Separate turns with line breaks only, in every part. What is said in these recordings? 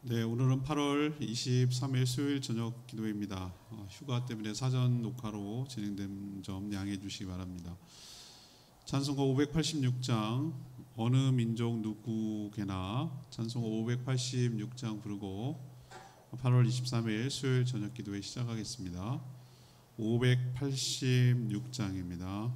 네, 오늘은 8월 23일 수요일 저녁 기도회입니다. 휴가 때문에 사전 녹화로 진행된 점 양해해 주시기 바랍니다. 찬송가 586장 어느 민족 누구게나 찬송가 586장 부르고 8월 23일 수요일 저녁 기도회 시작하겠습니다. 586장입니다.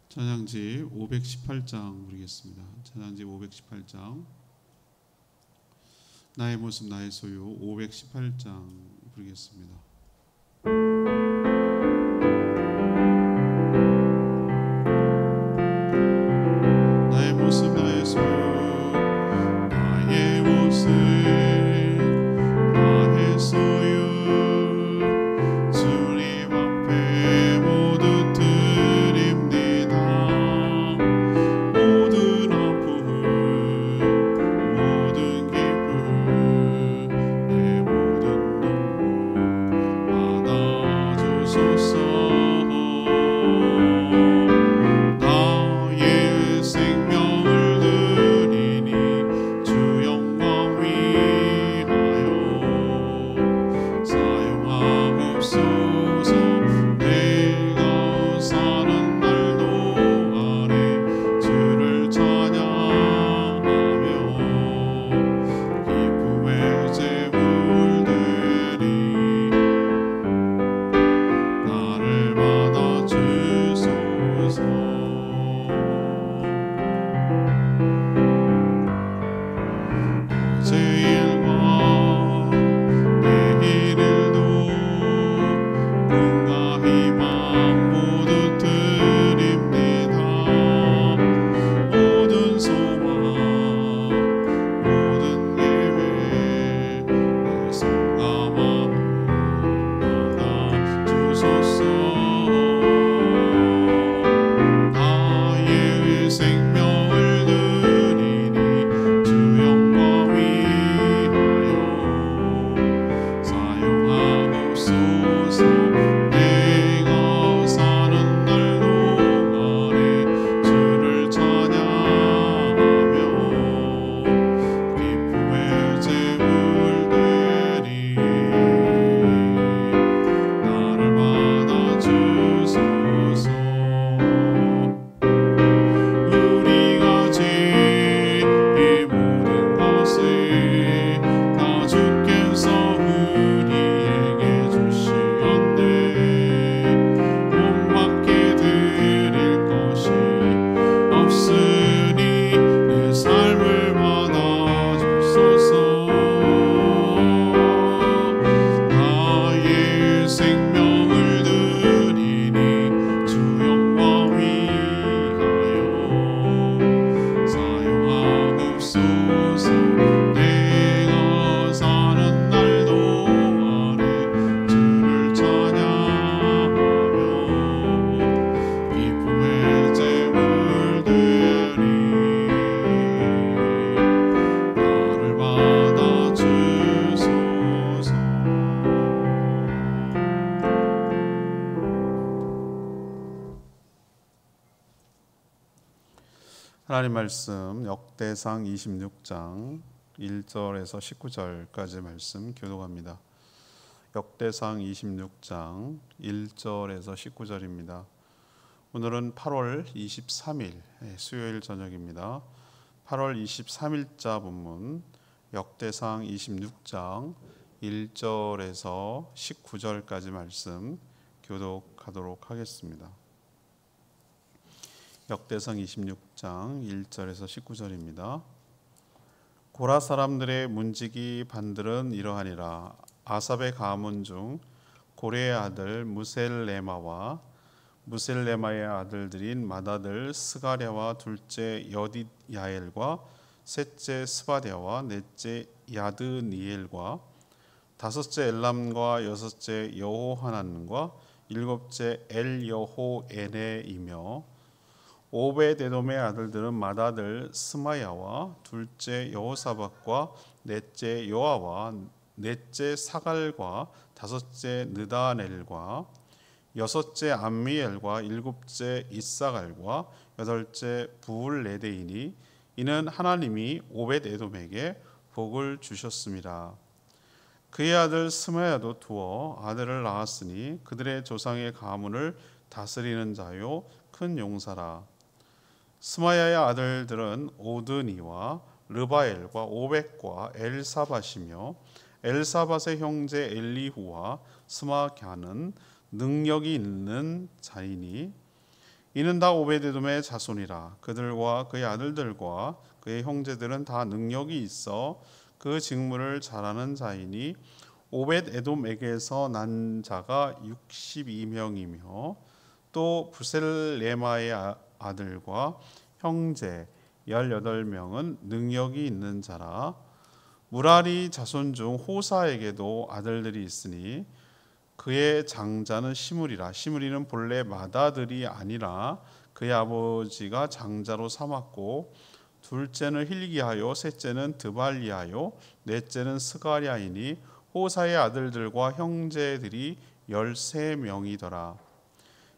찬양지 518장 부르겠습니다. 찬양지 518장 나의 모습 나의 소유 518장 부르겠습니다. 나의 모습 나의 소유 나의 모습 나의 소유 주님 앞에 모두 드립니다. 모든 아픔 모든 기쁨 하나님 말씀 역대상 26장 1절에서 19절까지 말씀 교독합니다. 역대상 26장 1절에서 19절입니다. 오늘은 8월 23일 수요일 저녁입니다. 8월 23일자 본문 역대상 26장 1절에서 19절까지 말씀 교독하도록 하겠습니다. 역대상 26장 1절에서 19절입니다. 고라 사람들의 문지기 반들은 이러하니라. 아삽의 가문 중 고레의 아들 무셀레마와 무셀레마의 아들들인 맏아들 스가랴와 둘째 여디야엘과 셋째 스바랴와 넷째 야드니엘과 다섯째 엘람과 여섯째 여호하난과 일곱째 엘여호에네이며 오베데돔의 아들들은 맏아들 스마야와 둘째 여호사밧과 넷째 요아와 넷째 사갈과 다섯째 느다넬과 여섯째 암미엘과 일곱째 이사갈과 여덟째 부울레데이니 이는 하나님이 오벳에돔에게 복을 주셨습니다. 그의 아들 스마야도 두어 아들을 낳았으니 그들의 조상의 가문을 다스리는 자요 큰 용사라. 스마야의 아들들은 오드니와 르바엘과 오벡과 엘사밧이며 엘사밧의 형제 엘리후와 스마갸는 능력이 있는 자이니 이는 다 오베데돔의 자손이라. 그들과 그의 아들들과 그의 형제들은 다 능력이 있어 그 직무를 잘하는 자이니 오벳에돔에게서 난 자가 62명이며 또 부셀레마의 아들과 형제 18명은 능력이 있는 자라. 무라리 자손 중 호사에게도 아들들이 있으니 그의 장자는 시므리라. 시므리는 본래 맏아들이 아니라 그의 아버지가 장자로 삼았고 둘째는 hil기야요 셋째는 드발리야요 넷째는 스가랴이니 호사의 아들들과 형제들이 13명이더라.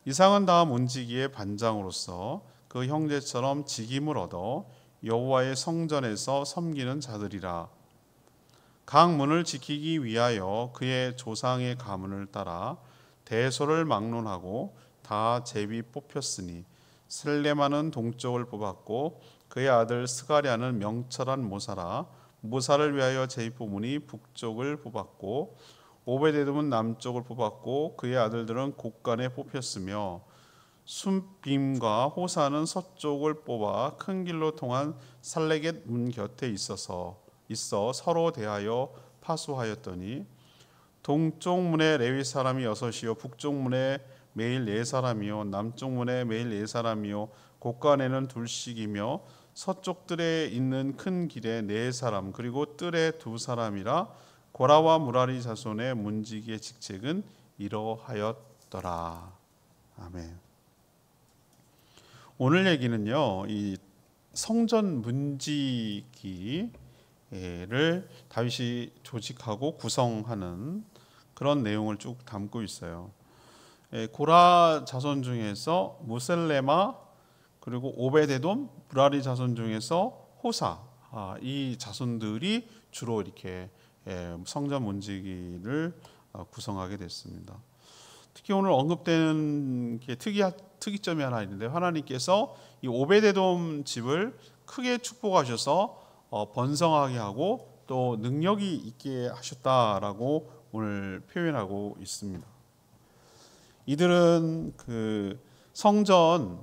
이상은 다 문지기의 반장으로서 그 형제처럼 직임을 얻어 여호와의 성전에서 섬기는 자들이라. 각 문을 지키기 위하여 그의 조상의 가문을 따라 대소를 막론하고 다 제비 뽑혔으니 셀레마는 동쪽을 뽑았고 그의 아들 스가랴는 명철한 모사라. 모사를 위하여 제비 뽑으니 북쪽을 뽑았고 오베데돔은 남쪽을 뽑았고 그의 아들들은 곳간에 뽑혔으며 순빔과 호사는 서쪽을 뽑아 큰 길로 통한 살레겟 문 곁에 있어서 있어 서로 대하여 파수하였더니 동쪽 문에 레위 사람이 6이요 북쪽 문에 매일 4사람이요 남쪽 문에 매일 4사람이요 곳간에는 2씩이며 서쪽 뜰에 있는 큰 길에 4사람 그리고 뜰에 2사람이라 고라와 무라리 자손의 문지기의 직책은 이러하였더라. 아멘. 오늘 얘기는요, 이 성전 문지기를 다윗이 조직하고 구성하는 그런 내용을 쭉 담고 있어요. 고라 자손 중에서 무셀레마 그리고 오베데돔, 무라리 자손 중에서 호사, 이 자손들이 주로 이렇게 성전 문지기를 구성하게 됐습니다. 특히 오늘 언급되는 게 특이점이 하나 있는데 하나님께서 이 오베데돔 집을 크게 축복하셔서 번성하게 하고 또 능력이 있게 하셨다라고 오늘 표현하고 있습니다. 이들은 그 성전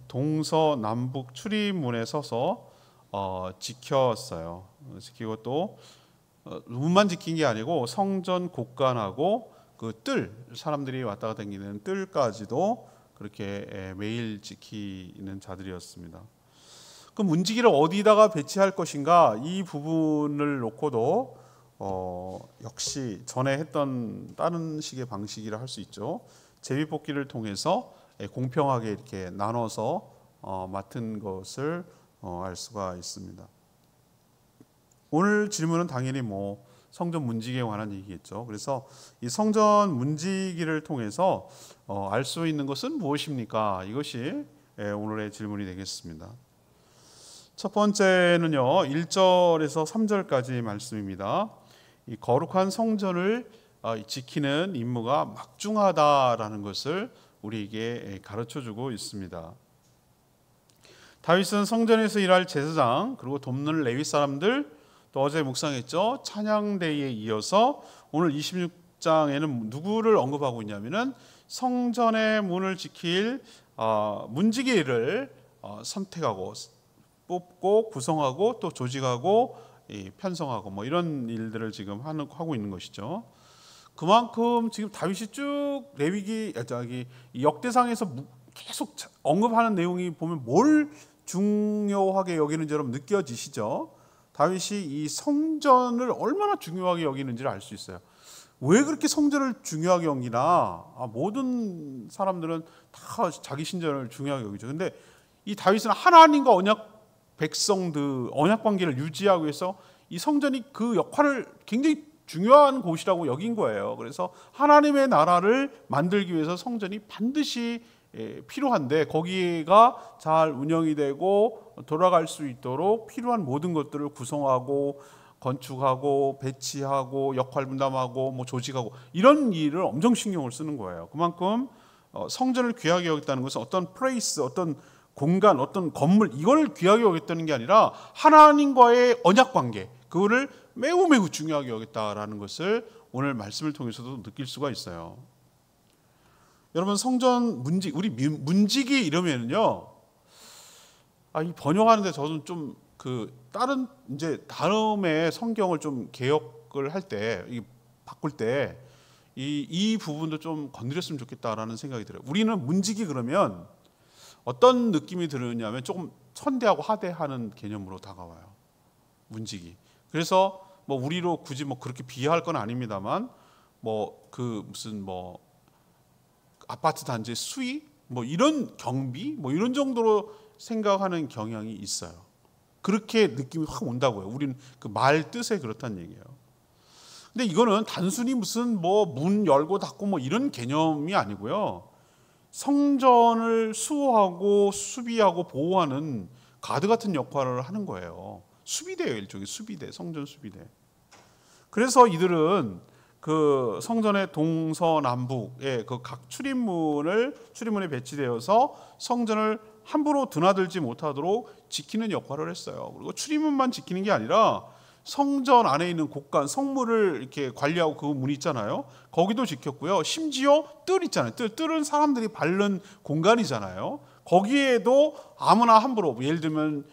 동서남북 출입문에 서서 지켰어요. 지키고 또 문만 지킨 게 아니고 성전 곳간하고 그 뜰, 사람들이 왔다가 다니는 뜰까지도 그렇게 매일 지키는 자들이었습니다. 그 문지기를 어디다가 배치할 것인가 이 부분을 놓고도 역시 전에 했던 다른 식의 방식이라 할 수 있죠. 제비뽑기를 통해서 공평하게 이렇게 나눠서 맡은 것을 알 수가 있습니다. 오늘 질문은 당연히 성전 문지기에 관한 얘기겠죠. 그래서 이 성전 문지기를 통해서 알 수 있는 것은 무엇입니까? 이것이 오늘의 질문이 되겠습니다. 첫 번째는요, 1절에서 3절까지 말씀입니다. 이 거룩한 성전을 지키는 임무가 막중하다라는 것을 우리에게 가르쳐주고 있습니다. 다윗은 성전에서 일할 제사장 그리고 돕는 레위 사람들 또 어제 묵상했죠. 찬양대에 이어서 오늘 26장에는 누구를 언급하고 있냐면은 성전의 문을 지킬 문지기를 선택하고 뽑고 구성하고 또 조직하고 편성하고 이런 일들을 지금 하고 있는 것이죠. 그만큼 지금 다윗이 쭉 레위기 역대상에서 계속 언급하는 내용이 보면 뭘 중요하게 여기는지 여러분 느껴지시죠? 다윗이 이 성전을 얼마나 중요하게 여기는지를 알 수 있어요. 왜 그렇게 성전을 중요하게 여기나? 모든 사람들은 다 자기 신전을 중요하게 여기죠. 근데 이 다윗은 하나님과 백성들 언약 관계를 유지하기 위해서 이 성전이 그 역할을 굉장히 중요한 곳이라고 여긴 거예요. 그래서 하나님의 나라를 만들기 위해서 성전이 반드시 필요한데 거기가 잘 운영이 되고 돌아갈 수 있도록 필요한 모든 것들을 구성하고 건축하고 배치하고 역할 분담하고 조직하고 이런 일을 엄청 신경을 쓰는 거예요. 그만큼 성전을 귀하게 여겼다는 것은 어떤 플레이스, 어떤 공간, 어떤 건물 이걸 귀하게 여겼다는 게 아니라 하나님과의 언약 관계 그거를 매우 중요하게 여겼다라는 것을 오늘 말씀을 통해서도 느낄 수가 있어요. 여러분 성전 우리 문지기 이러면은요, 이 번역하는데 저는 좀 다른 다음에 성경을 좀 개혁을 할 때 바꿀 때 이 부분도 좀 건드렸으면 좋겠다라는 생각이 들어요. 우리는 문지기 그러면 어떤 느낌이 들으냐면 조금 천대하고 하대하는 개념으로 다가와요. 문지기. 그래서 우리로 굳이 그렇게 비하할 건 아닙니다만 무슨 아파트 단지의 수위 이런 경비 이런 정도로 생각하는 경향이 있어요. 그렇게 느낌이 확 온다고요. 우리는 그 말 뜻에 그렇다는 얘기예요. 근데 이거는 단순히 무슨 문 열고 닫고 이런 개념이 아니고요. 성전을 수호하고 수비하고 보호하는 가드 같은 역할을 하는 거예요. 수비대예요. 일종의 수비대, 성전 수비대. 그래서 이들은 그 성전의 동서남북에 그 각 출입문에 배치되어서 성전을 함부로 드나들지 못하도록 지키는 역할을 했어요. 그리고 출입문만 지키는 게 아니라 성전 안에 있는 곳간 성물을 이렇게 관리하고 그 문이 있잖아요. 거기도 지켰고요. 심지어 뜰 있잖아요. 뜰은 사람들이 밟는 공간이잖아요. 거기에도 아무나 함부로 예를 들면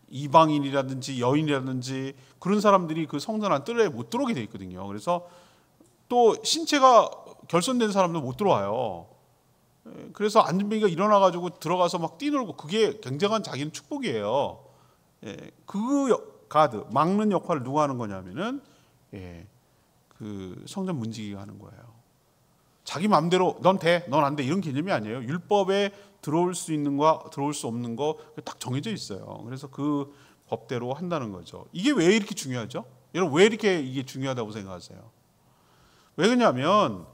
이방인이라든지 여인이라든지 그런 사람들이 그 성전 안 뜰에 못 들어오게 돼 있거든요. 그래서 또 신체가 결손된 사람도 못 들어와요. 그래서 안전뱅이가 일어나가지고 들어가서 막 뛰놀고 그게 굉장한 자기는 축복이에요. 그 가드 막는 역할을 누가 하는 거냐면은 그 성전 문지기가 하는 거예요. 자기 마음대로 넌 돼, 넌 안 돼 이런 개념이 아니에요. 율법에 들어올 수 있는 거, 들어올 수 없는 거 딱 정해져 있어요. 그래서 그 법대로 한다는 거죠. 이게 왜 이렇게 중요하죠? 여러분 왜 이렇게 이게 중요하다고 생각하세요? 왜 그러냐면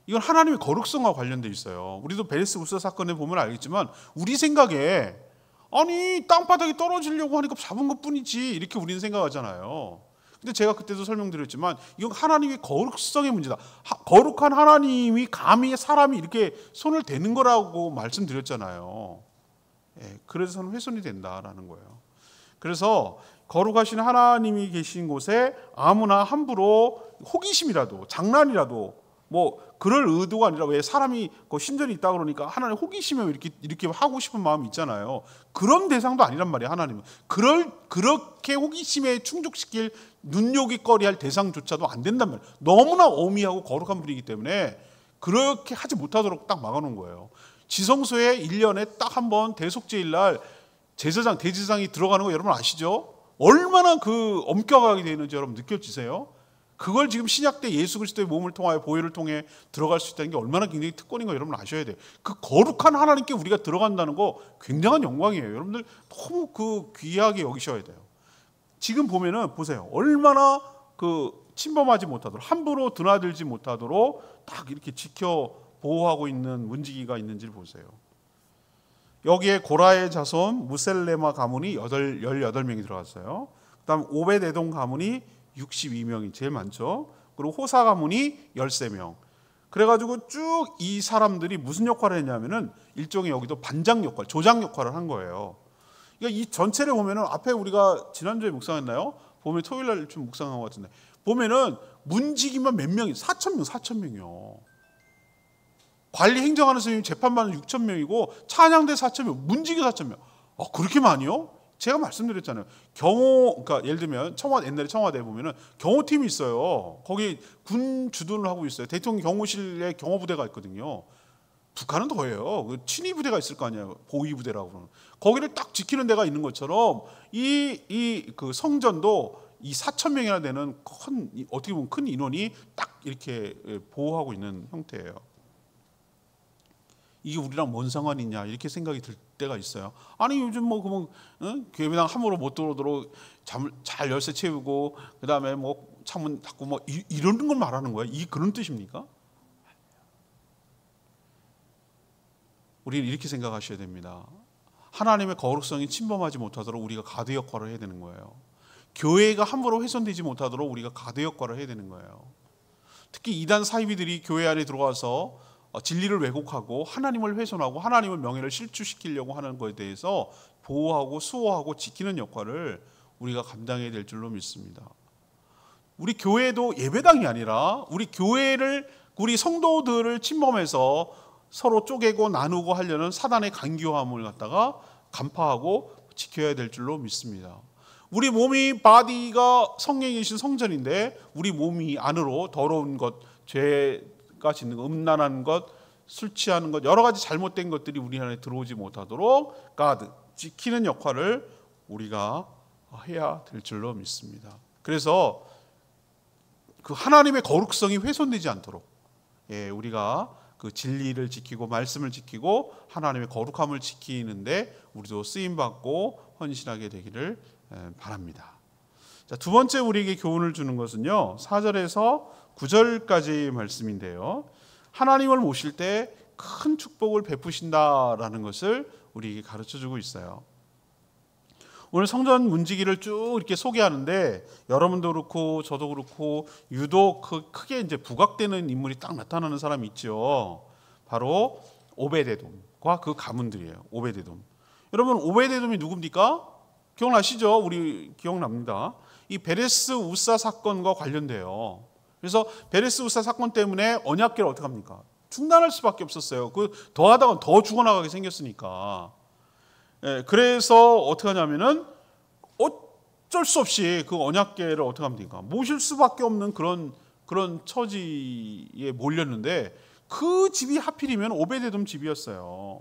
이건 하나님의 거룩성과 관련돼 있어요. 우리도 베레스 우사 사건에 보면 알겠지만 우리 생각에 아니 땅바닥에 떨어지려고 하니까 잡은 것뿐이지 이렇게 우리는 생각하잖아요. 근데 제가 그때도 설명드렸지만 이건 하나님의 거룩성의 문제다. 거룩한 하나님이 감히 사람이 이렇게 손을 대는 거라고 말씀드렸잖아요. 그래서는 훼손이 된다라는 거예요. 그래서 거룩하신 하나님이 계신 곳에 아무나 함부로 호기심이라도 장난이라도 뭐 그럴 의도가 아니라 왜 사람이 그 심전이 있다 그러니까 하나님 호기심에 이렇게 하고 싶은 마음이 있잖아요. 그런 대상도 아니란 말이에요. 하나님은 그렇게 호기심에 충족시킬 눈요깃거리할 대상조차도 안 된단 말이에요. 너무나 어미하고 거룩한 분이기 때문에 그렇게 하지 못하도록 딱 막아놓은 거예요. 지성소에 1년에 딱 한 번 대속죄일날 제사장 대제사장이 들어가는 거 여러분 아시죠? 얼마나 그 엄격하게 되어 있는지 여러분 느껴지세요? 그걸 지금 신약 때 예수 그리스도의 몸을 통하여 보혈을 통해 들어갈 수 있다는 게 얼마나 굉장히 특권인 거 여러분 아셔야 돼요. 그 거룩한 하나님께 우리가 들어간다는 거 굉장한 영광이에요. 여러분들 너무 그 귀하게 여기셔야 돼요. 지금 보면은 보세요. 얼마나 그 침범하지 못하도록 함부로 드나들지 못하도록 딱 이렇게 지켜 보호하고 있는 문지기가 있는지를 보세요. 여기에 고라의 자손 무셀레마 가문이 18명이 들어갔어요. 그다음 오벳에돔 가문이 62명이 제일 많죠. 그리고 호사 가문이 13명. 그래가지고 쭉 이 사람들이 무슨 역할을 했냐면은 일종의 여기도 반장 역할, 조장 역할을 한 거예요. 그러니까 이 전체를 보면은 앞에 우리가 지난주에 묵상했나요? 보면 토요일 날 좀 묵상한 것 같은데 보면은 문지기만 몇 명이 4,000명이요. 관리 행정하는 선생님 재판반은 6,000명이고 찬양대 4,000명, 문지기 4,000명. 그렇게 많이요? 제가 말씀드렸잖아요. 그러니까 예를 들면 옛날에 청와대에 보면은 경호팀이 있어요. 거기 군 주둔을 하고 있어요. 대통령 경호실에 경호부대가 있거든요. 북한은 더해요. 친위 부대가 있을 거 아니에요. 보위 부대라고 그러는. 거기를 딱 지키는 데가 있는 것처럼 그 성전도 이 4,000명이나 되는 어떻게 보면 큰 인원이 딱 이렇게 보호하고 있는 형태예요. 이게 우리랑 뭔 상관이냐 이렇게 생각이 들 때가 있어요. 아니 요즘 뭐 그러면 교회당 함부로 못 들어오도록 잘 열쇠 채우고 그다음에 뭐 창문 닫고 뭐 이런 걸 말하는 거예요. 이게 그런 뜻입니까? 우리는 이렇게 생각하셔야 됩니다. 하나님의 거룩성이 침범하지 못하도록 우리가 가드 역할을 해야 되는 거예요. 교회가 함부로 훼손되지 못하도록 우리가 가드 역할을 해야 되는 거예요. 특히 이단 사이비들이 교회 안에 들어와서 진리를 왜곡하고 하나님을 훼손하고 하나님의 명예를 실추시키려고 하는 것에 대해서 보호하고 수호하고 지키는 역할을 우리가 감당해야 될 줄로 믿습니다. 우리 교회도 예배당이 아니라 우리 성도들을 침범해서 서로 쪼개고 나누고 하려는 사단의 간교함을 갖다가 간파하고 지켜야 될 줄로 믿습니다. 우리 몸이 바디가 성령이 계신 성전인데 우리 몸이 안으로 더러운 것, 죄가 짓는 것, 음란한 것, 술 취하는 것, 여러 가지 잘못된 것들이 우리 안에 들어오지 못하도록 가드, 지키는 역할을 우리가 해야 될 줄로 믿습니다. 그래서 그 하나님의 거룩성이 훼손되지 않도록 우리가 그 진리를 지키고 말씀을 지키고 하나님의 거룩함을 지키는데 우리도 쓰임받고 헌신하게 되기를 바랍니다. 자, 두 번째 우리에게 교훈을 주는 것은요 4절에서 9절까지 말씀인데요 하나님을 모실 때 큰 축복을 베푸신다라는 것을 우리에게 가르쳐주고 있어요. 오늘 성전 문지기를 쭉 이렇게 소개하는데 여러분도 그렇고 저도 그렇고 유독 크게 이제 부각되는 인물이 딱 나타나는 사람이 있죠. 바로 오벳에돔과 그 가문들이에요. 오벳에돔. 여러분 오벳에돔이 누굽니까? 기억나시죠? 우리 기억납니다. 이 베레스 우사 사건과 관련돼요. 그래서 베레스 우사 사건 때문에 언약궤를 어떻게 합니까? 중단할 수밖에 없었어요. 더 하다가 더 죽어나가게 생겼으니까. 그래서 어떻게 하냐면은 어쩔 수 없이 그 언약궤를 어떻게 하면 됩니까? 모실 수밖에 없는 그런 처지에 몰렸는데 그 집이 하필이면 오베데돔 집이었어요.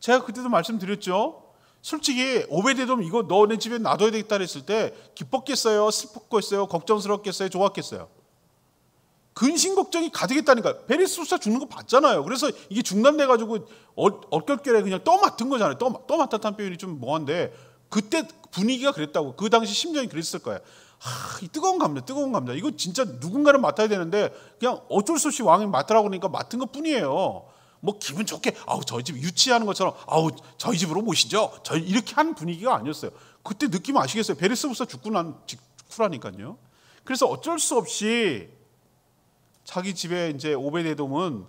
제가 그때도 말씀드렸죠. 솔직히 오베데돔 이거 너네 집에 놔둬야 되겠다 했을 때 기뻤겠어요? 슬펐겠어요? 걱정스럽겠어요? 좋았겠어요? 근심 걱정이 가득했다니까. 베리스루사 죽는 거 봤잖아요. 그래서 이게 중단돼가지고 얼결결에 그냥 떠맡은 거잖아요. 떠맡았다는 표현이 좀 뭐한데 그때 분위기가 그랬다고. 그 당시 심정이 그랬을 거예요. 이 뜨거운 감자. 이거 진짜 누군가는 맡아야 되는데 그냥 어쩔 수 없이 왕이 맡으라고 그러니까 맡은 것 뿐이에요. 뭐 기분 좋게 저희 집 유치하는 것처럼 저희 집으로 모시죠. 저희 이렇게 한 분위기가 아니었어요. 그때 느낌 아시겠어요? 베리스루사 죽고 난 직후라니까요. 그래서 어쩔 수 없이 자기 집에 이제 오베데돔은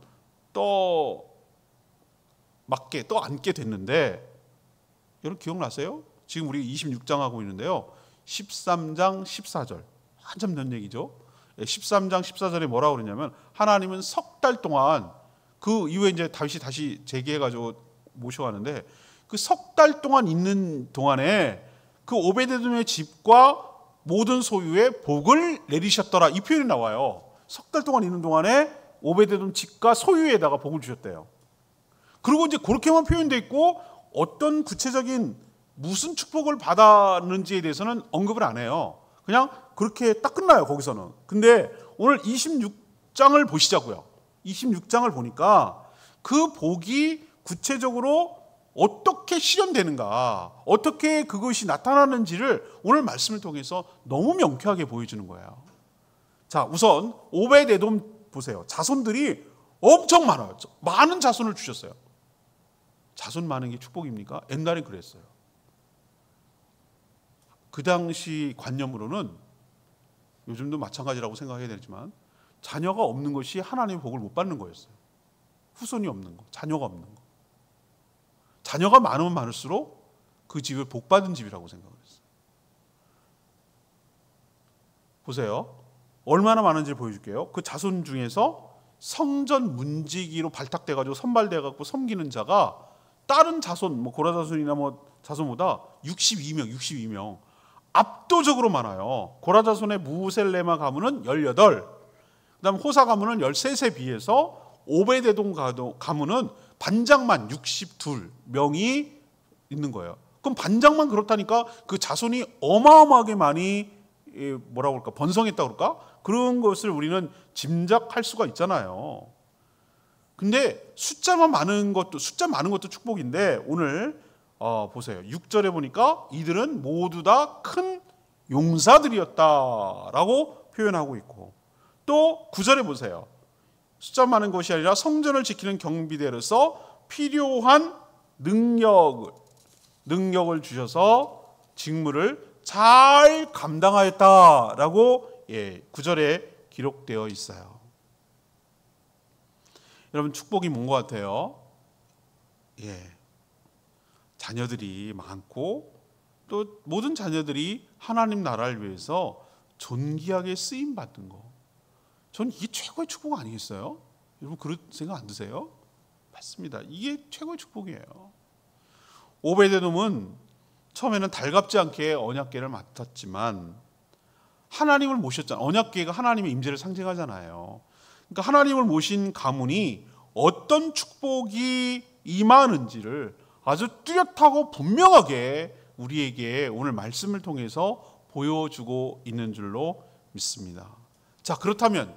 앉게 됐는데 여러분 기억나세요? 지금 우리 26장 하고 있는데요. 13장 14절 한참 전 얘기죠. 13장 14절에 뭐라고 그러냐면 하나님은 석 달 동안 그 이후에 이제 다윗이 다시 재기해가지고 모셔가는데 그 석 달 동안 있는 동안에 그 오베데돔의 집과 모든 소유에 복을 내리셨더라 이 표현이 나와요. 석 달 동안 있는 동안에 오베데돔 집과 소유에다가 복을 주셨대요. 그리고 이제 그렇게만 표현되어 있고 어떤 구체적인 무슨 축복을 받았는지에 대해서는 언급을 안 해요. 그냥 그렇게 딱 끝나요, 거기서는. 근데 오늘 26장을 보시자고요. 26장을 보니까 그 복이 구체적으로 어떻게 실현되는가, 어떻게 그것이 나타나는지를 오늘 말씀을 통해서 너무 명쾌하게 보여주는 거예요. 자, 우선 오베데돔 보세요. 자손들이 엄청 많아요. 많은 자손을 주셨어요. 자손 많은 게 축복입니까? 옛날엔 그랬어요. 그 당시 관념으로는 요즘도 마찬가지라고 생각해야 되지만 자녀가 없는 것이 하나님의 복을 못 받는 거였어요. 후손이 없는 거, 자녀가 없는 거. 자녀가 많으면 많을수록 그 집을 복받은 집이라고 생각을 했어요. 보세요. 얼마나 많은지 보여줄게요. 그 자손 중에서 성전 문지기로 발탁돼가지고 선발돼가지고 섬기는 자가 다른 자손, 고라 자손이나 자손보다 62명. 압도적으로 많아요. 고라 자손의 무셀레마 가문은 18, 그다음 호사 가문은 13세 비해서 오베데돔 가문은 반장만 62명이 있는 거예요. 그럼 반장만 그렇다니까 그 자손이 어마어마하게 많이 번성했다고 그럴까? 그런 것을 우리는 짐작할 수가 있잖아요. 근데 숫자 많은 것도 축복인데 오늘 보세요. 6절에 보니까 이들은 모두 다 큰 용사들이었다라고 표현하고 있고 또 9절에 보세요. 숫자 많은 것이 아니라 성전을 지키는 경비대로서 필요한 능력을 주셔서 직무를 잘 감당하였다라고 9절에 기록되어 있어요. 여러분 축복이 뭔 것 같아요? 자녀들이 많고 또 모든 자녀들이 하나님 나라를 위해서 존귀하게 쓰임 받는 거. 전 이게 최고의 축복 아니겠어요? 여러분 그런 생각 안 드세요? 맞습니다. 이게 최고의 축복이에요. 오베데돔은 처음에는 달갑지 않게 언약궤를 맡았지만 하나님을 모셨잖아요. 언약궤가 하나님의 임재를 상징하잖아요. 그러니까 하나님을 모신 가문이 어떤 축복이 임하는지를 아주 뚜렷하고 분명하게 우리에게 오늘 말씀을 통해서 보여주고 있는 줄로 믿습니다. 자, 그렇다면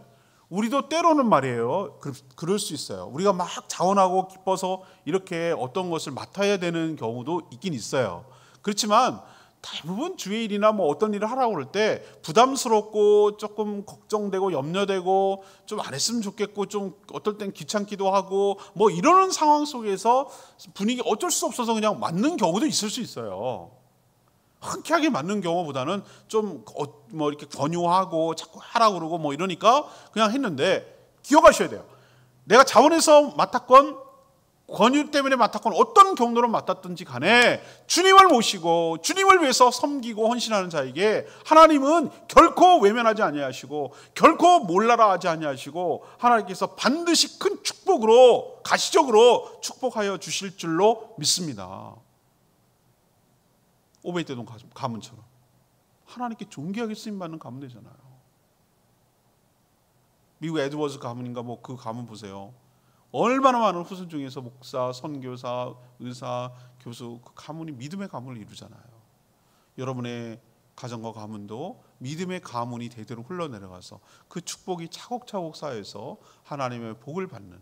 우리도 때로는 말이에요. 그럴 수 있어요. 우리가 막 자원하고 기뻐서 이렇게 어떤 것을 맡아야 되는 경우도 있긴 있어요. 그렇지만 대부분 주의 일이나 어떤 일을 하라고 그럴 때 부담스럽고 조금 걱정되고 염려되고 좀 안 했으면 좋겠고 좀 어떨 땐 귀찮기도 하고 이러는 상황 속에서 분위기 어쩔 수 없어서 그냥 맞는 경우도 있을 수 있어요. 흔쾌하게 맞는 경우보다는 좀 이렇게 권유하고 자꾸 하라고 그러고 이러니까 그냥 했는데 기억하셔야 돼요. 내가 자원해서 맡았건 권유 때문에 맡았건 어떤 경로로 맡았든지 간에 주님을 모시고 주님을 위해서 섬기고 헌신하는 자에게 하나님은 결코 외면하지 아니하시고 결코 몰라라 하지 아니하시고 하나님께서 반드시 큰 축복으로 가시적으로 축복하여 주실 줄로 믿습니다. 오베데돔 가문처럼. 하나님께 존귀하게 쓰임받는 가문 되잖아요. 미국 에드워즈 가문인가 뭐 그 가문 보세요. 얼마나 많은 후손 중에서 목사, 선교사, 의사, 교수, 그 가문이 믿음의 가문을 이루잖아요. 여러분의 가정과 가문도 믿음의 가문이 대대로 흘러내려가서 그 축복이 차곡차곡 쌓여서 하나님의 복을 받는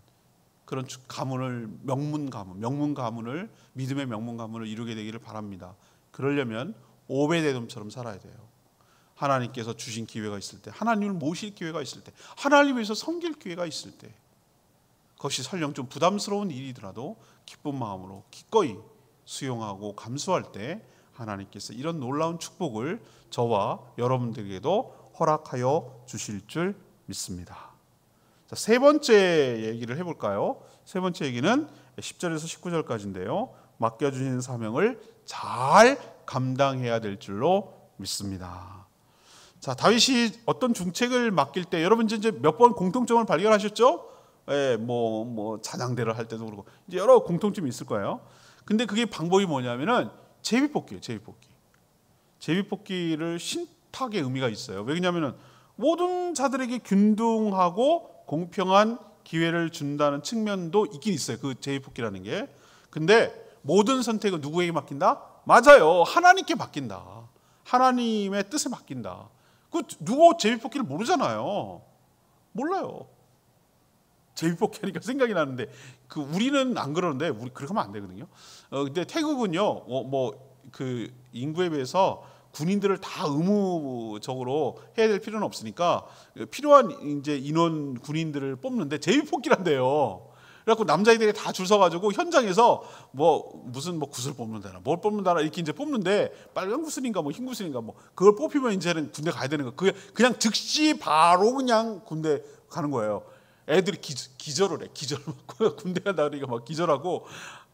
그런 가문을 명문 가문을 믿음의 명문 가문을 이루게 되기를 바랍니다. 그러려면 오베데돔처럼 살아야 돼요. 하나님께서 주신 기회가 있을 때, 하나님을 모실 기회가 있을 때, 하나님을 위해서 섬길 기회가 있을 때, 그것이 설령 좀 부담스러운 일이더라도 기쁜 마음으로 기꺼이 수용하고 감수할 때 하나님께서 이런 놀라운 축복을 저와 여러분들에게도 허락하여 주실 줄 믿습니다. 자, 세 번째 얘기를 해볼까요? 세 번째 얘기는 10절에서 19절까지인데요. 맡겨주신 사명을 잘 감당해야 될 줄로 믿습니다. 자, 다윗이 어떤 중책을 맡길 때 여러분 이제 몇 번 공통점을 발견하셨죠? 예, 뭐 찬양대를 할 때도 그렇고 이제 여러 공통점이 있을 거예요. 근데 그게 방법이 뭐냐면은 제비뽑기예요. 제비뽑기를 신탁의 의미가 있어요. 왜냐하면은 모든 자들에게 균등하고 공평한 기회를 준다는 측면도 있긴 있어요. 그 제비뽑기라는 게. 근데 모든 선택은 누구에게 맡긴다? 맞아요. 하나님께 맡긴다. 하나님의 뜻에 맡긴다. 그 누구 제비뽑기를 모르잖아요. 몰라요. 제비뽑기 하니까 생각이 나는데 그 우리는 안 그러는데 우리 그렇게 하면 안 되거든요. 근데 태국은요. 그 인구에 비해서 군인들을 다 의무적으로 해야 될 필요는 없으니까 필요한 이제 인원 군인들을 뽑는데 제비뽑기란대요. 그래갖고 남자애들이 다 줄 서가지고 현장에서 무슨 구슬 뽑는다나 뭘 뽑는다나 이렇게 이제 뽑는데 빨간 구슬인가 흰 구슬인가 그걸 뽑히면 이제는 군대 가야 되는 거. 그냥 즉시 바로 그냥 군대 가는 거예요. 애들이 기절을 해. 군대 간다 그러니까 막 기절하고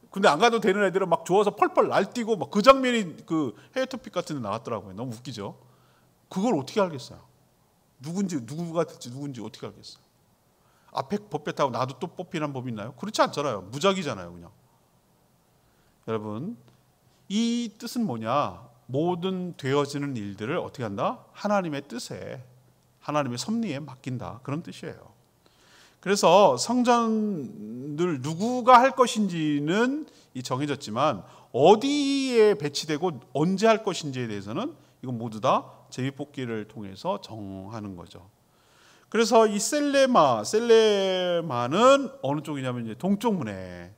군대 안 가도 되는 애들은 막 좋아서 펄펄 날뛰고 그 장면이 그 헤어토픽 같은 데 나왔더라고요. 너무 웃기죠. 그걸 어떻게 알겠어요? 누구가 될지 누군지 어떻게 알겠어요? 앞에 법배 타고 나도 또 뽑히는 법이 있나요? 그렇지 않잖아요. 무작위잖아요, 그냥. 여러분, 이 뜻은 뭐냐? 모든 되어지는 일들을 어떻게 한다? 하나님의 뜻에, 하나님의 섭리에 맡긴다. 그런 뜻이에요. 그래서 성전을 누구가 할 것인지는 정해졌지만 어디에 배치되고 언제 할 것인지에 대해서는 이건 모두 다 제비뽑기를 통해서 정하는 거죠. 그래서 이 셀레마는 어느 쪽이냐면 이제 동쪽 문에,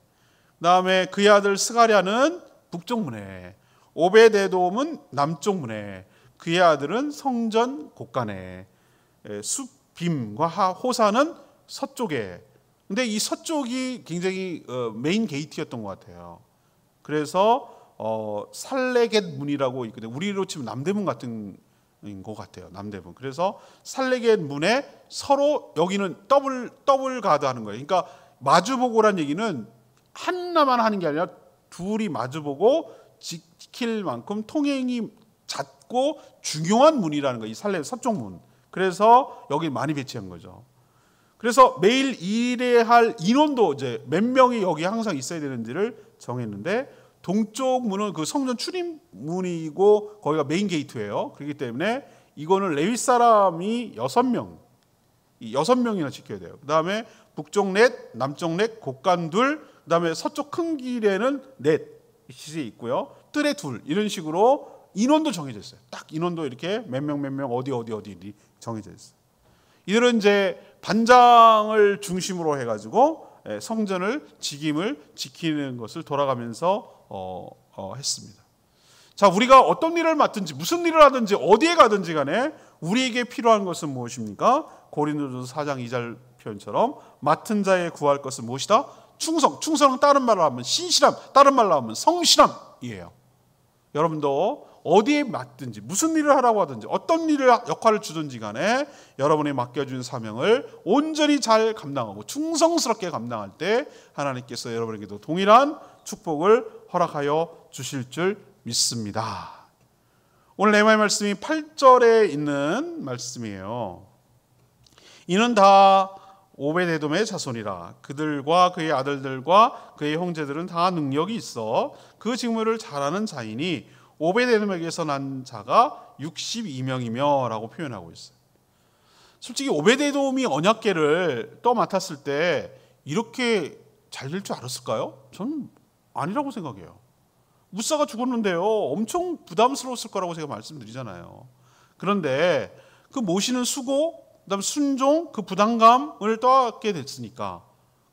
그다음에 그의 아들 스가랴는 북쪽 문에, 오베데돔은 남쪽 문에, 그의 아들은 성전 곳간에, 숲빔과 호사는 서쪽에. 근데 이 서쪽이 굉장히 메인 게이트였던 것 같아요. 그래서 살레겟 문이라고 있거든요. 우리로 치면 남대문 같은 것 같아요. 남대문. 그래서 살레겟 문에 서로 여기는 더블 가드 하는 거예요. 그러니까 마주보고란 얘기는 하나만 하는 게 아니라 둘이 마주보고 지킬 만큼 통행이 잦고 중요한 문이라는 거예요. 이 살레 서쪽 문. 그래서 여기 많이 배치한 거죠. 그래서 매일 일해야 할 인원도 이제 몇 명이 여기 항상 있어야 되는지를 정했는데, 동쪽 문은 그 성전 출입문이고 거기가 메인 게이트예요. 그렇기 때문에 이거는 레위 사람이 6명이나 지켜야 돼요. 그다음에 북쪽 넷, 남쪽 넷, 곳간 둘, 그다음에 서쪽 큰 길에는 넷이 있고요. 뜰에 둘, 이런 식으로 인원도 정해져 있어요. 딱 인원도 이렇게 몇 명 어디 정해져 있어요. 이들은 이제 반장을 중심으로 해가지고 성전을 직임을 지키는 것을 돌아가면서 했습니다. 자, 우리가 어떤 일을 맡든지 무슨 일을 하든지 어디에 가든지 간에 우리에게 필요한 것은 무엇입니까? 고린도전서 4장 2절 표현처럼 맡은 자에 구할 것은 무엇이다? 충성은 다른 말로 하면 신실함, 다른 말로 하면 성실함이에요. 여러분도 어디에 맡든지 무슨 일을 하라고 하든지 어떤 일을 역할을 주든지 간에 여러분이 맡겨준 사명을 온전히 잘 감당하고 충성스럽게 감당할 때 하나님께서 여러분에게도 동일한 축복을 허락하여 주실 줄 믿습니다. 오늘 네마의 말씀이 8절에 있는 말씀이에요. 이는 다 오베데돔의 자손이라. 그들과 그의 아들들과 그의 형제들은 다 능력이 있어 그 직무를 잘하는 자이니 오베데돔에게서 난 자가 62명이며라고 표현하고 있어요. 솔직히 오베데돔이 언약궤를 맡았을 때 이렇게 잘 될 줄 알았을까요? 저는 아니라고 생각해요. 무사가 죽었는데요. 엄청 부담스러웠을 거라고 제가 말씀드리잖아요. 그런데 그 모시는 수고, 그다음 순종, 그 부담감을 떠안게 됐으니까,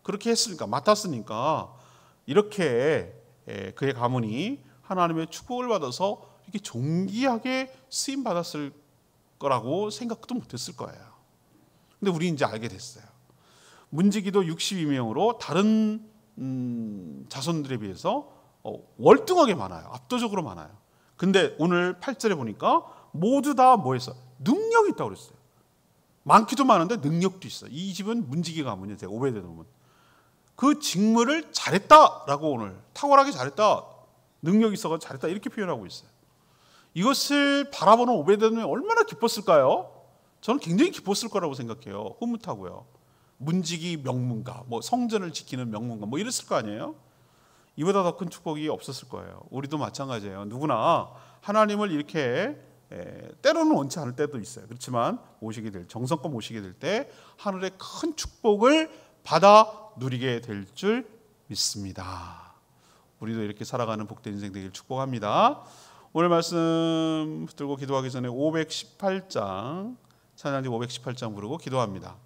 그렇게 했으니까, 맡았으니까 이렇게 그의 가문이 하나님의 축복을 받아서 이렇게 존귀하게 쓰임 받았을 거라고 생각도 못했을 거예요. 근데 우리 이제 알게 됐어요. 문지기도 62명으로 다른 자손들에 비해서 월등하게 많아요. 압도적으로 많아요. 근데 오늘 8절에 보니까 모두 다 뭐 했어? 능력이 있다고 그랬어요. 많기도 많은데 능력도 있어요. 이 집은 문지기 가문이에요. 오베데돔은. 그 직무를 잘했다라고 오늘 탁월하게 잘했다. 능력이 있어서 잘했다. 이렇게 표현하고 있어요. 이것을 바라보는 오베데돔이 얼마나 기뻤을까요? 저는 굉장히 기뻤을 거라고 생각해요. 흐뭇하고요. 문지기 명문가, 뭐 성전을 지키는 명문가, 뭐 이랬을 거 아니에요? 이보다 더 큰 축복이 없었을 거예요. 우리도 마찬가지예요. 누구나 하나님을 이렇게 때로는 원치 않을 때도 있어요. 그렇지만 정성껏 모시게 될 때 하늘의 큰 축복을 받아 누리게 될 줄 믿습니다. 우리도 이렇게 살아가는 복된 인생 되길 축복합니다. 오늘 말씀 붙들고 기도하기 전에 518장, 찬양지 518장 부르고 기도합니다.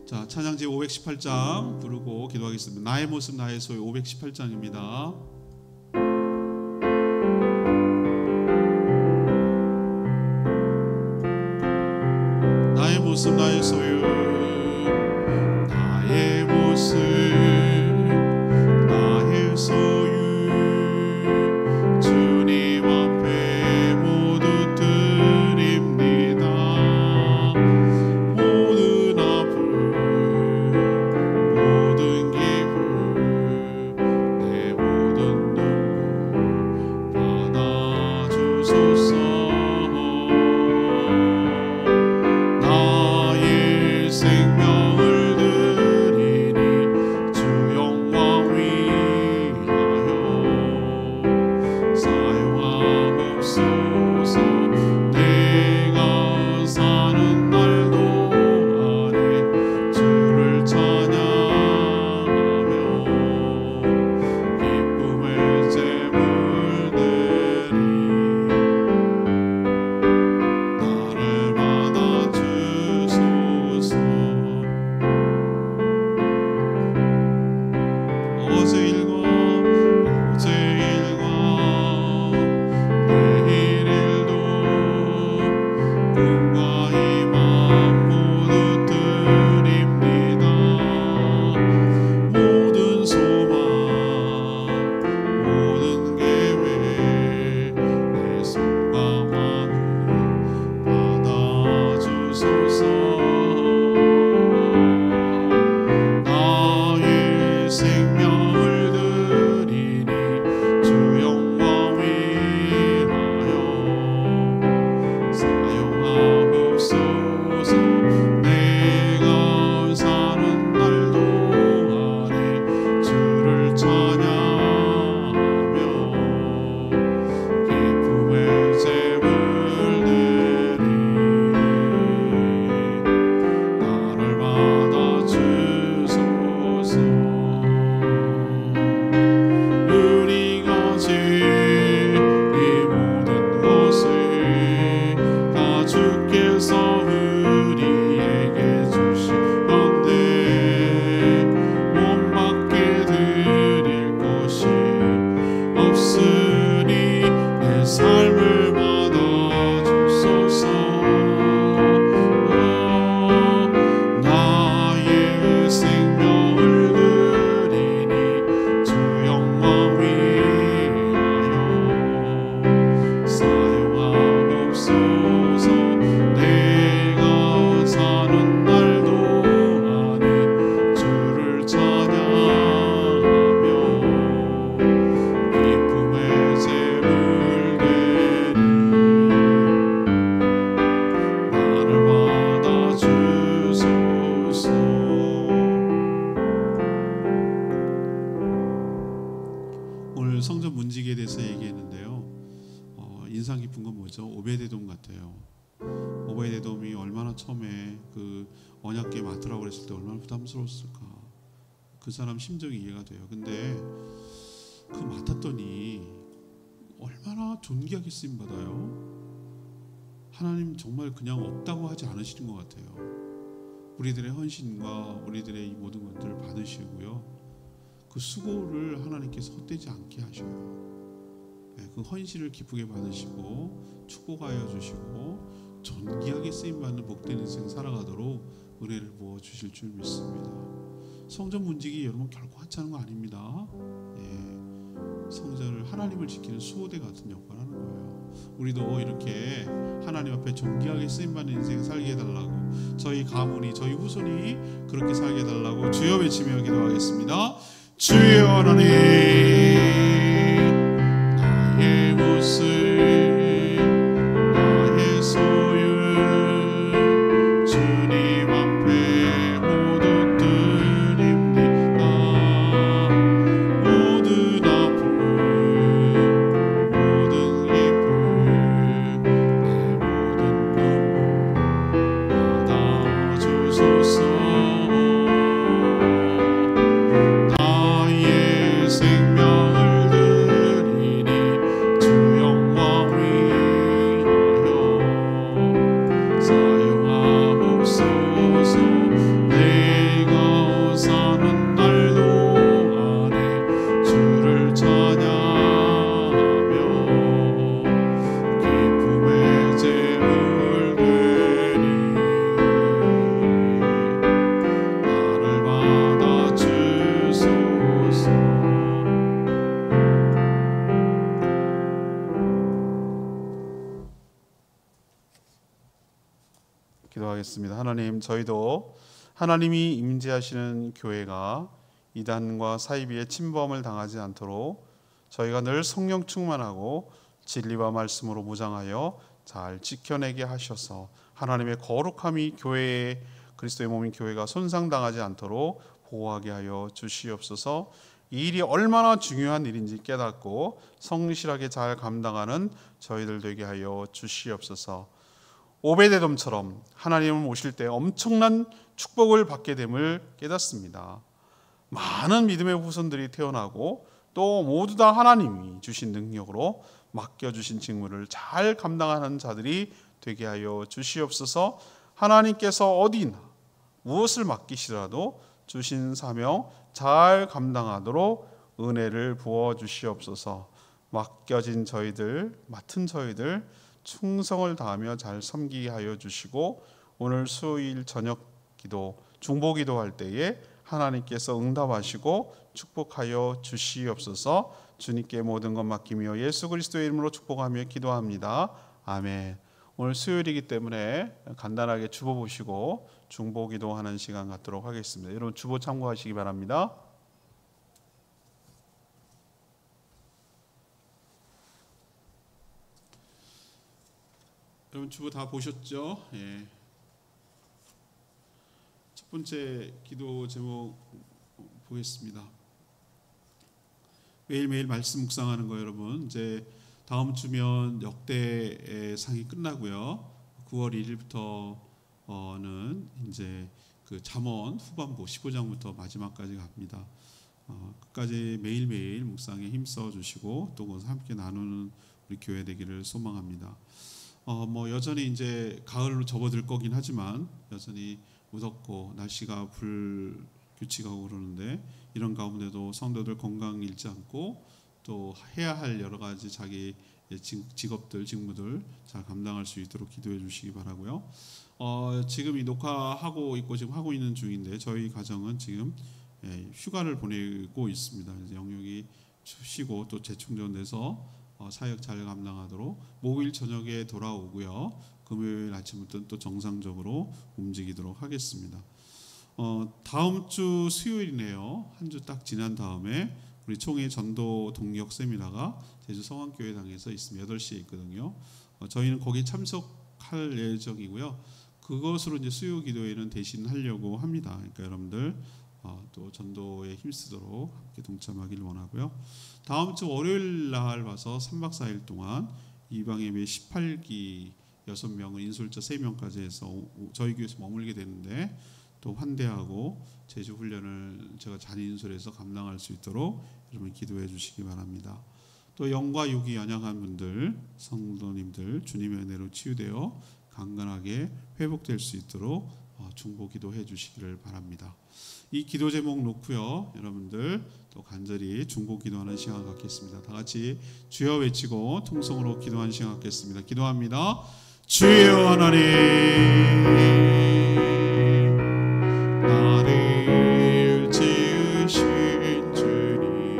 자, 찬양지 518장 부르고 기도하겠습니다. 나의 모습 나의 소유 518장입니다. 나의 모습 나의 소유 나의 모습 나의 소유 주님 앞에 모두 드립니다. 모든 아픔 모든 기쁨 내 모든 눈물 받아주소서. 나의 성전 문지기에 대해서 얘기했는데요. 인상 깊은 건 뭐죠? 오베데돔 같아요. 오베데돔이 얼마나 처음에 그 언약궤 맡으라고 그랬을 때 얼마나 부담스러웠을까. 그 사람 심정이 이해가 돼요. 근데 그 맡았더니 얼마나 존귀하게 쓰임 받아요. 하나님 정말 그냥 없다고 하지 않으시는 것 같아요. 우리들의 헌신과 우리들의 이 모든 것들을 받으시고요, 그 수고를 하나님께서 헛되지 않게 하셔요. 그 헌신을 기쁘게 받으시고 축복하여 주시고 존귀하게 쓰임받는 복된 인생 살아가도록 은혜를 부어주실 줄 믿습니다. 성전 문지기 여러분 결코 하찮은 거 아닙니다. 성전을 하나님을 지키는 수호대 같은 역할을 하는 거예요. 우리도 이렇게 하나님 앞에 존귀하게 쓰임받는 인생 살게 해달라고, 저희 가문이, 저희 후손이 그렇게 살게 해달라고 주여 외치며 기도하겠습니다. 주여 하나님, 나의 모습, 나의 소유 주님 앞에 모두 드립니다. 모든 아픔, 모든 기쁨, 내 모든 눈물 받아주소서. 나의 생명을 드리니 주 영광 위하여 사용하옵소서. 내가 사는 날도 안에 주를 찬양하며 기쁨의 제물 되니 나를 받아주소서. 기도하겠습니다. 하나님, 저희도 하나님이 임재하시는 교회가 이단과 사이비의 침범을 당하지 않도록 저희가 늘 성령 충만하고 진리와 말씀으로 무장하여 잘 지켜내게 하셔서 하나님의 거룩함이 교회의, 그리스도의 몸인 교회가 손상당하지 않도록 보호하게 하여 주시옵소서. 이 일이 얼마나 중요한 일인지 깨닫고 성실하게 잘 감당하는 저희들 되게 하여 주시옵소서. 오베데돔처럼 하나님을 모실 때 엄청난 축복을 받게 됨을 깨닫습니다. 많은 믿음의 후손들이 태어나고 또 모두 다 하나님이 주신 능력으로 맡겨주신 직무를 잘 감당하는 자들이 되게 하여 주시옵소서. 하나님께서 어디나 무엇을 맡기시더라도 주신 사명 잘 감당하도록 은혜를 부어 주시옵소서. 맡겨진 저희들, 맡은 저희들 충성을 다하며 잘 섬기게 하여 주시고, 오늘 수요일 저녁 기도, 중보 기도할 때에 하나님께서 응답하시고 축복하여 주시옵소서. 주님께 모든 것 맡기며 예수 그리스도의 이름으로 축복하며 기도합니다. 아멘. 오늘 수요일이기 때문에 간단하게 주보 보시고 중보 기도하는 시간 갖도록 하겠습니다. 여러분 주보 참고하시기 바랍니다. 여러분 주보 다 보셨죠? 첫 번째 기도 제목 보겠습니다. 매일매일 말씀 묵상하는 거 여러분, 이제 다음 주면 역대 상이 끝나고요. 9월 1일부터는 이제 그 잠언 후반부 15장부터 마지막까지 갑니다. 끝까지 매일매일 묵상에 힘써 주시고 또 그것을 함께 나누는 우리 교회 되기를 소망합니다. 여전히 이제 가을로 접어들 거긴 하지만 여전히 무덥고 날씨가 불규칙하고 그러는데, 이런 가운데도 성도들 건강 잃지 않고 또 해야 할 여러 가지 자기 직업들, 직무들 잘 감당할 수 있도록 기도해 주시기 바라고요. 지금 이 녹화하고 있고 지금 하고 있는 중인데 저희 가정은 지금 휴가를 보내고 있습니다. 이제 영역이 쉬고 또 재충전돼서 사역 잘 감당하도록 목요일 저녁에 돌아오고요. 금요일 아침부터 또 정상적으로 움직이도록 하겠습니다. 다음 주 수요일이네요. 한 주 딱 지난 다음에 우리 총회 전도 동력 세미나가 제주 성안교회당에서 있습니다. 8시에 있거든요. 저희는 거기 참석할 예정이고요. 그것으로 이제 수요 기도회는 대신 하려고 합니다. 그러니까 여러분들 또 전도에 힘쓰도록 함께 동참하기를 원하고요. 다음 주 월요일 날 와서 3박 4일 동안 이방예배 18기 6명을 인솔자 3명까지 해서 저희 교회에서 머물게 되는데 또 환대하고 제주 훈련을 제가 잔인솔에서 감당할 수 있도록 여러분 기도해 주시기 바랍니다. 또 영과 육이 연약한 분들, 성도님들 주님의 은혜로 치유되어 강건하게 회복될 수 있도록 중보 기도해 주시기를 바랍니다. 이 기도 제목 놓고요, 여러분들 또 간절히 중보 기도하는 시간 갖겠습니다. 다 같이 주여 외치고 통성으로 기도하는 시간 갖겠습니다. 기도합니다. 주여 하나님, 나를 지으신 주님,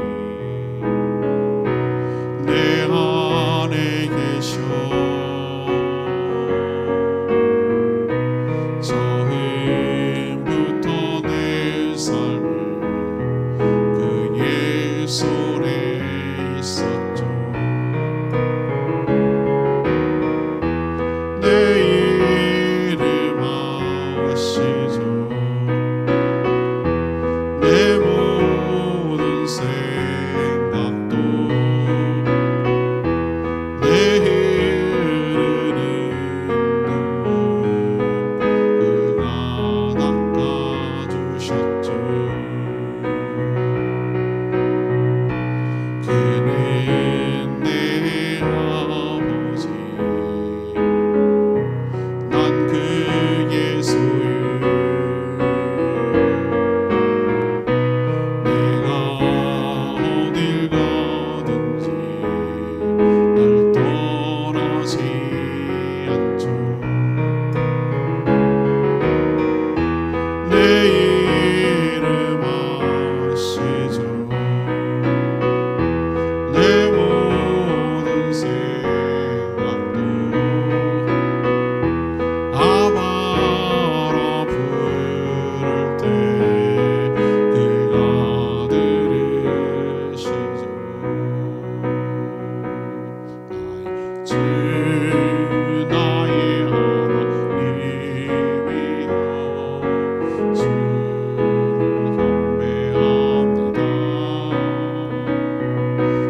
내 안에 계셔 처음부터 내 삶을 그의 손에 있었죠. 내 이름 아시죠. 내 모든 생각도 내 흐르는 눈물 그가 닦아주셨죠. 그는 내 아버지, 난 그의 소유. 내가 어딜 가든지 날 떠나지 않죠. 내 이름 아시죠. 내 모든 생각도 아바라 부를 때 그가 들으시죠. 나의 주 나의 하나님이여, 주를 경배합니다.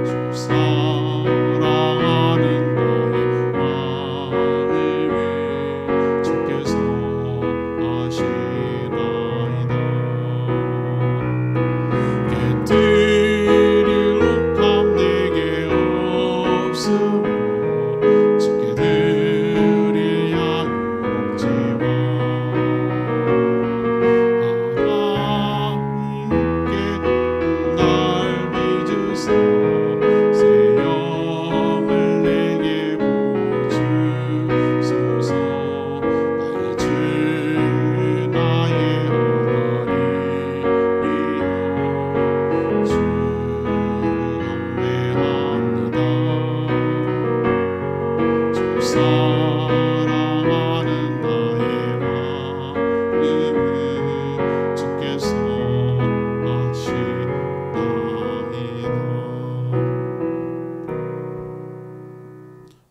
주 사랑하는 나의 마음을 주께서 아시나이다. 깨뜨릴 룩함 내게 없으며 주께 드릴 양육 없지만 하나님께 날 믿으사 새 영을 내게 부어주소서. 나의 주 나의 하나님이여, 주를 경배합니다. 주 사랑하는 나의 마음을 주께서 아시나이다.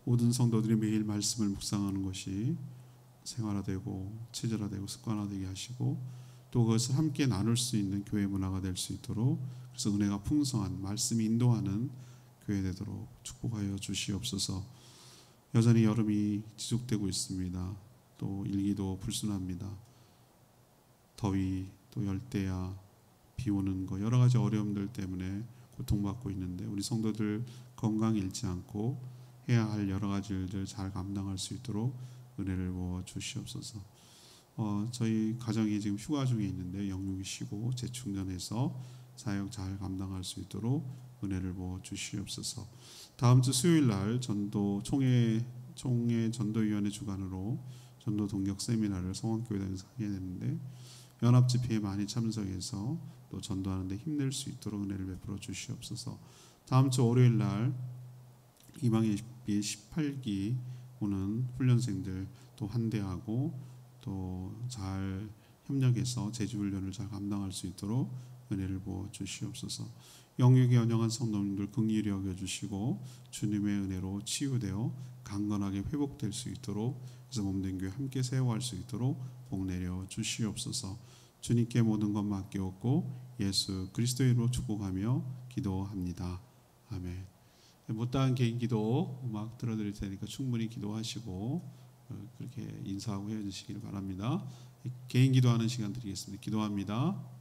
모든 성도들이 매일 말씀을 묵상하는 것이 생활화되고 체질화되고 습관화되게 하시고 또 그것을 함께 나눌 수 있는 교회 문화가 될 수 있도록, 그래서 은혜가 풍성한 말씀이 인도하는 교회 되도록 축복하여 주시옵소서. 여전히 여름이 지속되고 있습니다. 또 일기도 불순합니다. 더위, 또 열대야, 비 오는 거 여러 가지 어려움들 때문에 고통받고 있는데 우리 성도들 건강 잃지 않고 해야 할 여러 가지 일들 잘 감당할 수 있도록 은혜를 부어 주시옵소서. 저희 가정이 지금 휴가 중에 있는데 영육이 쉬고 재충전해서 사역 잘 감당할 수 있도록 은혜를 부어 주시옵소서. 다음 주 수요일 날 전도 총회 전도위원회 주관으로 전도 동력 세미나를 성원교회당에서 하게 되는데 연합 집회에 많이 참석해서 또 전도하는 데 힘낼 수 있도록 은혜를 베풀어 주시옵소서. 다음 주 월요일 날 이방예배 18기 오는 훈련생들 또 환대하고 또 잘 협력해서 제주훈련을 잘 감당할 수 있도록 은혜를 부어 주시옵소서. 영육이 연약한 성도님들 긍휼히 여겨주시고 주님의 은혜로 치유되어 강건하게 회복될 수 있도록, 그래서 몸된 교회 함께 세워갈 수 있도록 복 내려 주시옵소서. 주님께 모든 것 맡기었고 예수 그리스도의 이름으로 축복하며 기도합니다. 아멘. 못다한 개인 기도 음악 들어드릴 테니까 충분히 기도하시고 그렇게 인사하고 헤어지시길 바랍니다. 개인 기도하는 시간 드리겠습니다. 기도합니다.